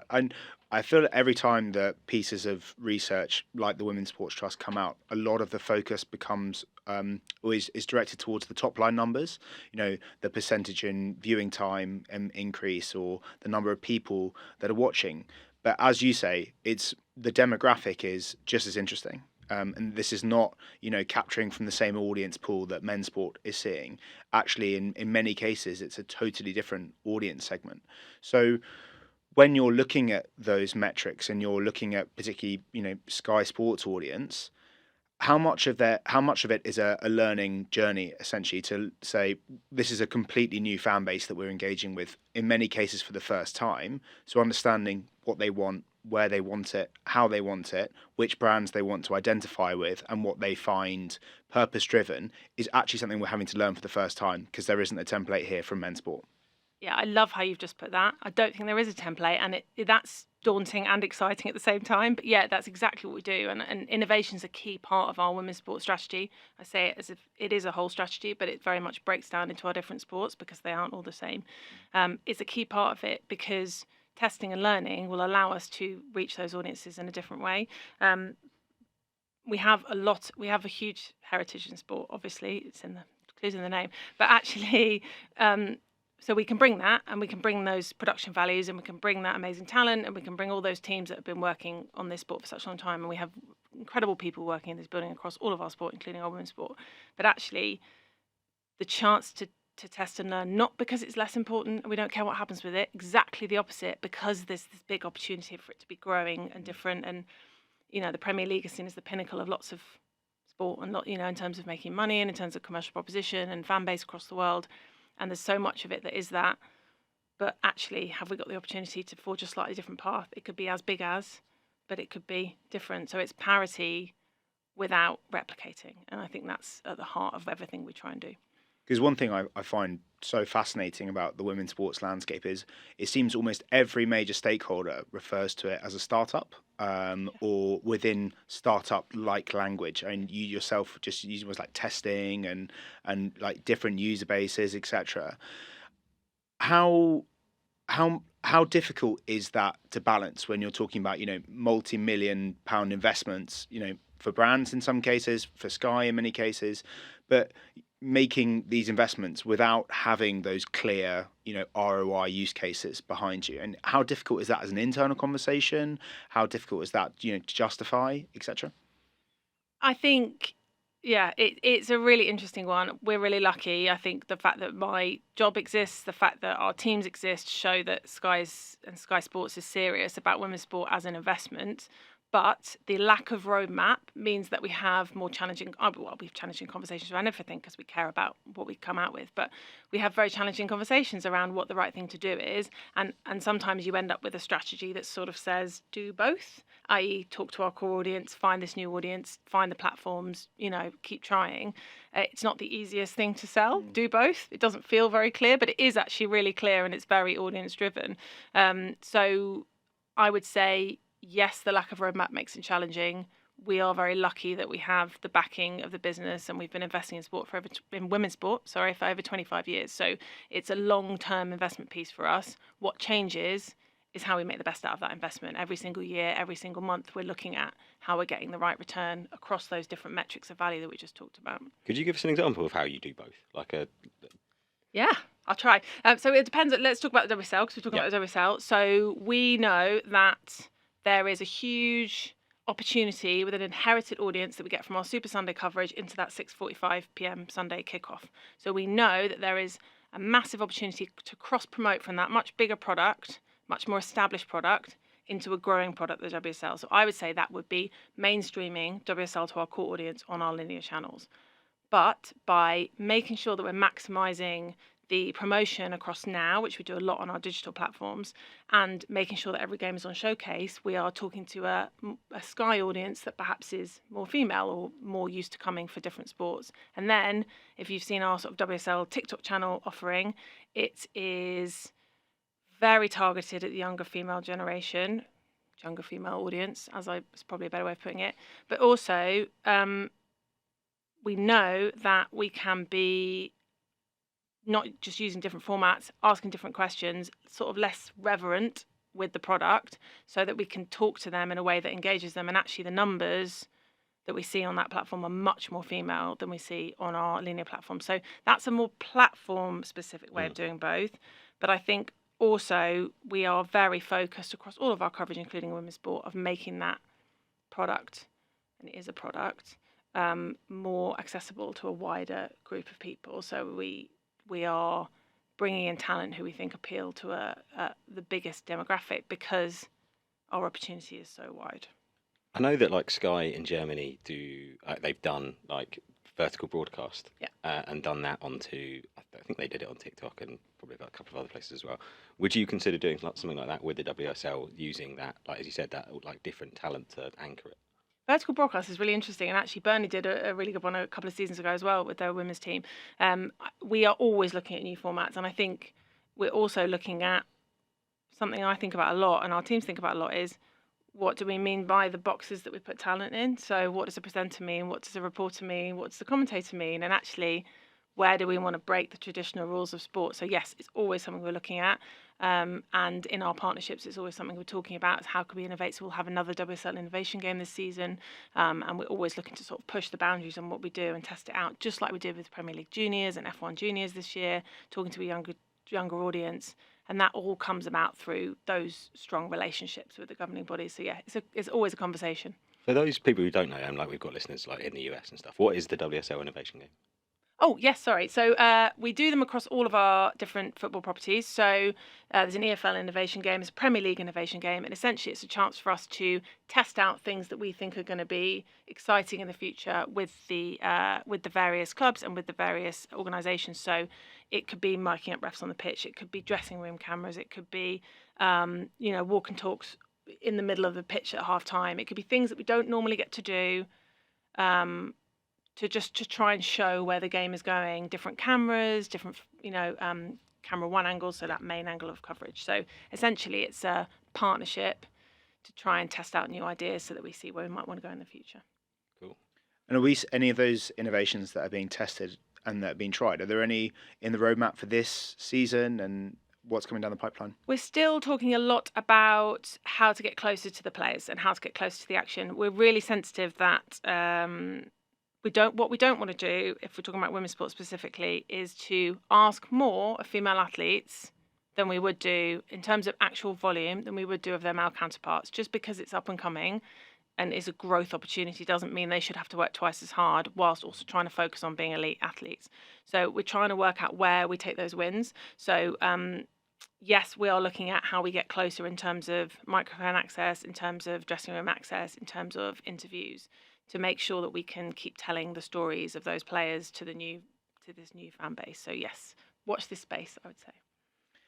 And I feel that every time that pieces of research like the Women's Sports Trust come out, a lot of the focus becomes or is directed towards the top line numbers. The percentage in viewing time increase or the number of people that are watching. But as you say, it's the demographic is just as interesting. And this is not, capturing from the same audience pool that men's sport is seeing. Actually, in many cases, it's a totally different audience segment. So when you're looking at those metrics and you're looking at particularly, Sky Sports audience, how much of it is a learning journey essentially to say this is a completely new fan base that we're engaging with in many cases for the first time. So understanding what they want, where they want it, how they want it, which brands they want to identify with, and what they find purpose driven is actually something we're having to learn for the first time because there isn't a template here from men's sport. Yeah, I love how you've just put that. I don't think there is a template, and that's daunting and exciting at the same time. But yeah, that's exactly what we do, and innovation is a key part of our women's sports strategy. I say it as if it is a whole strategy, but it very much breaks down into our different sports because they aren't all the same. It's a key part of it because testing and learning will allow us to reach those audiences in a different way. We have a huge heritage in sport. Obviously, it's in the clues in the name, but actually. So we can bring that, and we can bring those production values, and we can bring that amazing talent, and we can bring all those teams that have been working on this sport for such a long time. And we have incredible people working in this building across all of our sport, including our women's sport. But actually, the chance to test and learn, not because it's less important and we don't care what happens with it, exactly the opposite, because there's this big opportunity for it to be growing and different. And, the Premier League is seen as the pinnacle of lots of sport and, in terms of making money and in terms of commercial proposition and fan base across the world. And there's so much of it that is that. But actually, have we got the opportunity to forge a slightly different path? It could be as big as, but it could be different. So it's parity without replicating. And I think that's at the heart of everything we try and do. Because one thing I find so fascinating about the women's sports landscape is it seems almost every major stakeholder refers to it as a startup or within startup-like language. I mean, you yourself just using was like testing and like different user bases, etc. How difficult is that to balance when you're talking about multi-million pound investments for brands in some cases, for Sky in many cases, but making these investments without having those clear, ROI use cases behind you? And how difficult is that as an internal conversation? How difficult is that, to justify, etc.? I think, yeah, it's a really interesting one. We're really lucky. I think the fact that my job exists, the fact that our teams exist, show that Sky Sports is serious about women's sport as an investment. But the lack of roadmap means that we have more challenging, we have challenging conversations around everything because we care about what we come out with. But we have very challenging conversations around what the right thing to do is. And sometimes you end up with a strategy that sort of says, do both, i.e. talk to our core audience, find this new audience, find the platforms, keep trying. It's not the easiest thing to sell, do both. It doesn't feel very clear, but it is actually really clear and it's very audience driven. So I would say, yes, the lack of roadmap makes it challenging. We are very lucky that we have the backing of the business, and we've been investing in women's sport, for over 25 years. So it's a long-term investment piece for us. What changes is how we make the best out of that investment. Every single year, every single month, we're looking at how we're getting the right return across those different metrics of value that we just talked about. Could you give us an example of how you do both? Yeah, I'll try. So it depends. Let's talk about the WSL because we're talking about the WSL. So we know that there is a huge opportunity with an inherited audience that we get from our Super Sunday coverage into that 6:45 p.m. Sunday kickoff. So we know that there is a massive opportunity to cross-promote from that much bigger product, much more established product, into a growing product, the WSL. So I would say that would be mainstreaming WSL to our core audience on our linear channels. But by making sure that we're maximising the promotion across Now, which we do a lot on our digital platforms, and making sure that every game is on Showcase, we are talking to a Sky audience that perhaps is more female or more used to coming for different sports. And then, if you've seen our sort of WSL TikTok channel offering, it is very targeted at the younger female generation, younger female audience, is probably a better way of putting it. But also, we know that we can be not just using different formats, asking different questions, sort of less reverent with the product so that we can talk to them in a way that engages them. And actually the numbers that we see on that platform are much more female than we see on our linear platform. So that's a more platform specific way of doing both. But I think also we are very focused across all of our coverage, including women's sport, of making that product, and it is a product, more accessible to a wider group of people. So we are bringing in talent who we think appeal to the biggest demographic because our opportunity is so wide. I know that like Sky in Germany they've done like vertical broadcast, and done that onto. I think they did it on TikTok and probably a couple of other places as well. Would you consider doing something like that with the WSL, using that, like as you said, that like different talent to anchor it? Vertical broadcast is really interesting, and actually Burnley did a really good one a couple of seasons ago as well with their women's team. We are always looking at new formats, and I think we're also looking at something I think about a lot, and our teams think about a lot, is what do we mean by the boxes that we put talent in? So what does a presenter mean? What does a reporter mean? What does the commentator mean? And actually, where do we want to break the traditional rules of sport? So yes, it's always something we're looking at. And in our partnerships, it's always something we're talking about. Is how can we innovate? So we'll have another WSL innovation game this season. And we're always looking to sort of push the boundaries on what we do and test it out, just like we did with Premier League Juniors and F1 Juniors this year, talking to a younger audience. And that all comes about through those strong relationships with the governing bodies. So yeah, it's always a conversation. For those people who don't know, and like we've got listeners like in the US and stuff, what is the WSL Innovation Game? Oh, yes, sorry. So we do them across all of our different football properties. So there's an EFL innovation game, there's a Premier League innovation game, and essentially it's a chance for us to test out things that we think are going to be exciting in the future with the various clubs and with the various organisations. So it could be miking up refs on the pitch, it could be dressing room cameras, it could be walk and talks in the middle of the pitch at half time. It could be things that we don't normally get to do. To try and show where the game is going, different cameras, different, camera one angles, so that main angle of coverage. So essentially it's a partnership to try and test out new ideas so that we see where we might want to go in the future. Cool. And any of those innovations that are being tested and that are being tried, are there any in the roadmap for this season, and what's coming down the pipeline? We're still talking a lot about how to get closer to the players and how to get closer to the action. We're really sensitive that what we don't want to do, if we're talking about women's sports specifically, is to ask more of female athletes than we would do in terms of actual volume than we would do of their male counterparts. Just because it's up and coming and is a growth opportunity doesn't mean they should have to work twice as hard whilst also trying to focus on being elite athletes. So we're trying to work out where we take those wins. So yes, we are looking at how we get closer in terms of microphone access, in terms of dressing room access, in terms of interviews, to make sure that we can keep telling the stories of those players to this new fan base. So yes, watch this space, I would say.